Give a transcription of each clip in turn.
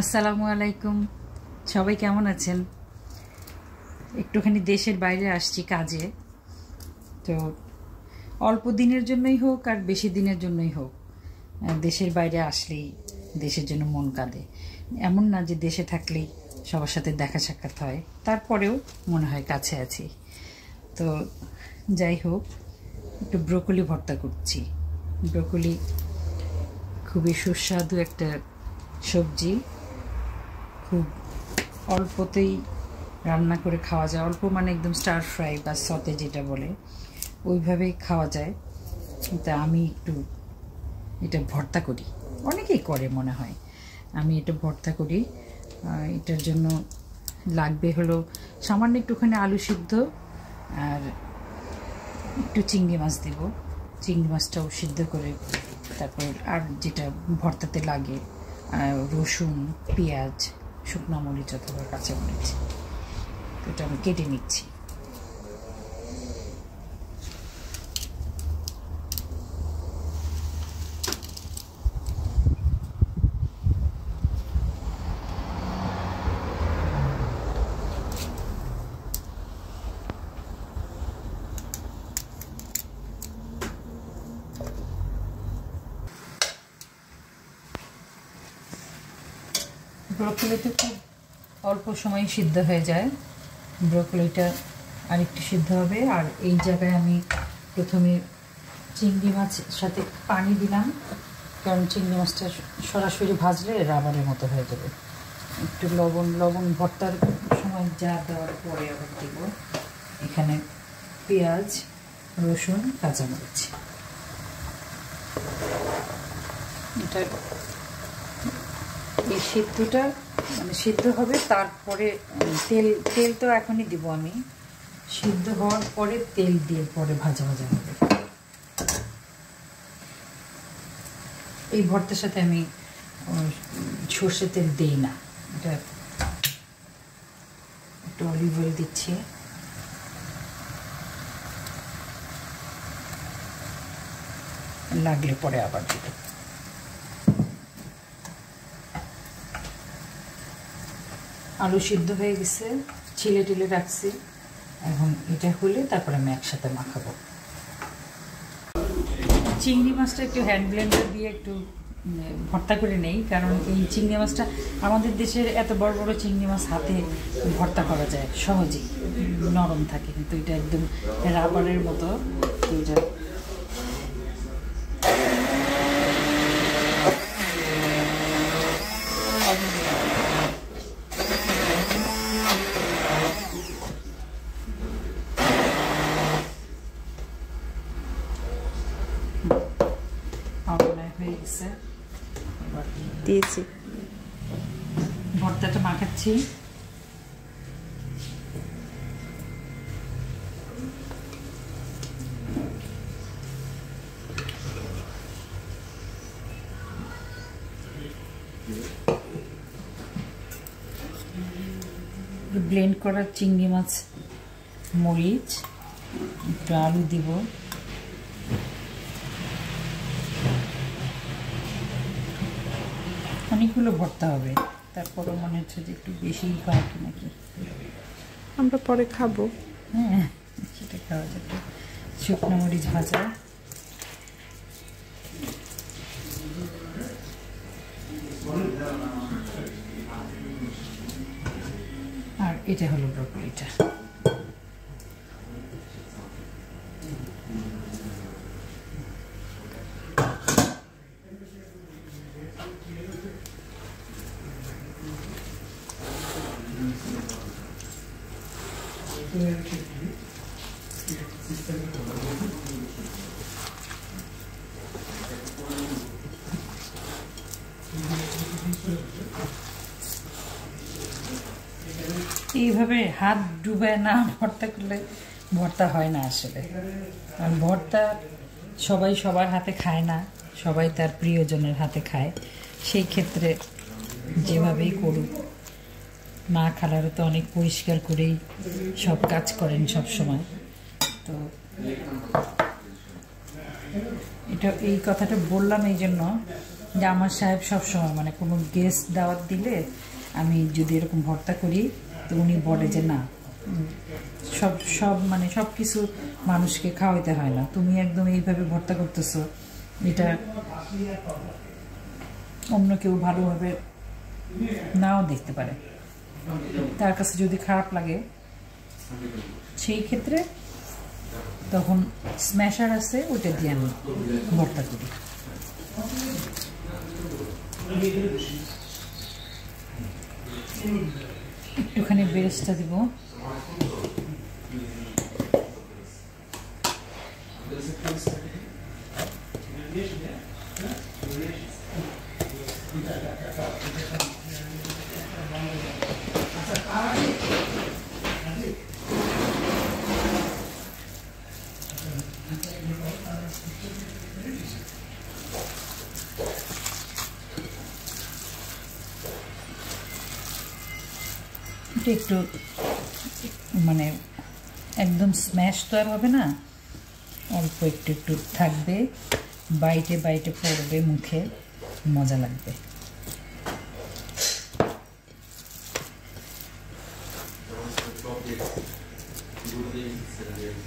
আসসালামু আলাইকুম, সবাই কেমন আছেন? একটুখানি দেশের বাইরে আসছি কাজে। তো অল্প দিনের জন্যই হোক আর বেশি দিনের জন্যই হোক, দেশের বাইরে আসলেই দেশের জন্য মন কাঁদে। এমন না যে দেশে থাকলেই সবার সাথে দেখা সাক্ষাৎ হয়, তারপরেও মনে হয় কাছে আছি। তো যাই হোক, একটু ব্রোকলি ভর্তা করছি। ব্রোকলি খুবই সুস্বাদু একটা সবজি, খুব অল্পতেই রান্না করে খাওয়া যায়। অল্প মানে একদম স্টার ফ্রাই বা সতে যেটা বলে, ওইভাবেই খাওয়া যায়। তা আমি একটু এটা ভর্তা করি, অনেকেই করে মনে হয়, আমি এটা ভর্তা করি। এটার জন্য লাগবে হলো সামান্য একটুখানি আলু সিদ্ধ আর একটু চিংড়ি মাছ দেব। চিংড়ি মাছটাও সিদ্ধ করে, তারপর আর যেটা ভর্তাতে লাগে রসুন, পেঁয়াজ, শুকনো মরিচ অথবা কাঁচা মরিচ, এটা আমি কেটে নিচ্ছি। ব্রোকলিতে খুব অল্প সময় সিদ্ধ হয়ে যায়, ব্রোকলিটা আরেকটু সিদ্ধ হবে। আর এই জায়গায় আমি প্রথমে চিংড়ি মাছের সাথে পানি দিলাম, কারণ চিংড়ি মাছটা সরাসরি ভাজলে রাবারের মতো হয়ে যাবে। একটু লবণ ভর্তার সময় যা দেওয়ার পরে আবার দেব এখানে পেঁয়াজ, রসুন, কাঁচামরিচ। এটা এই সিদ্ধটা মানে সিদ্ধ হবে, তারপরে তেল তো এখনই দিব আমি। সিদ্ধ হওয়ার পরে তেল দিয়ে পরে ভাজা হবে। এই ভর্তার সাথে আমি সর্ষের তেল দিই না, এটা একটু অলিভ অয়েল দিচ্ছি। লাগলে পরে আবার দিব। আলু সিদ্ধ হয়ে গেছে, ছিলে টিলে রাখছি। এখন এটা হলে তারপরে আমি একসাথে মাখাবো। চিংড়ি মাছটা একটু হ্যান্ড ব্লেন্ডার দিয়ে একটু ভর্তা করে নেই, কারণ এই চিংড়ি মাছটা আমাদের দেশের এত বড় বড় চিংড়ি মাছ হাতে ভর্তা করা যায় সহজেই, নরম থাকে, কিন্তু এটা একদম রাবারের মতো। তো এটা দিয়েছি, ভর্তাটা মাখাচ্ছি। ব্লেন্ড করা চিংড়ি মাছ, মরিচ, একটু আলু দিব, অনেকগুলো ভর্তা হবে। তারপরও মনে হচ্ছে যে একটু বেশি হয় কি নাকি, আমরা পরে খাবো। হ্যাঁ, সেটা খাওয়া যাবে। শুকনো মরিচ ভাজা, আর এটা হলো ব্রোকলিটা। এইভাবে হাত ডুবে না ভর্তা করলে ভর্তা হয় না আসলে। আর ভর্তা সবাই সবার হাতে খায় না, সবাই তার প্রিয়জনের হাতে খায়। সেই ক্ষেত্রে যেভাবেই করুক, মা খালারও তো অনেক পরিষ্কার করেই সব কাজ করেন সব সময়। তো এটা এই কথাটা বললাম এই জন্য যে আমার সাহেব সবসময় মানে কোনো গেস্ট দাওয়াত দিলে আমি যদি এরকম ভর্তা করি তো উনি বলে যে না, সব মানে সব কিছু মানুষকে খাওয়াইতে হয় না, তুমি একদম এইভাবে ভর্তা করতেছো, এটা অন্য কেউ ভালোভাবে নাও দেখতে পারে, তার কাছে যদি খারাপ লাগে সেই ক্ষেত্রে তখন স্ম্যাশার আছে ওটা দিয়ে আমি ভর্তা করি। একটুখানি বেরেস্তা দিব, একটু মানে একদম স্ম্যাশ তো আর হবে না, অল্প একটু একটু থাকবে, বাইটে বাইটে পড়বে মুখে, মজা লাগবে।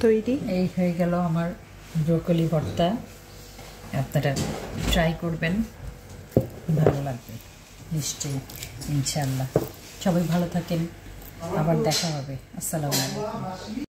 তৈরি, এই হয়ে গেল আমার ব্রোকলি ভর্তা। আপনারা ট্রাই করবেন, ভালো লাগবে নিশ্চয়ই, ইনশাআল্লাহ। সবাই ভালো থাকেন, আবার দেখা হবে। আসসালামু আলাইকুম।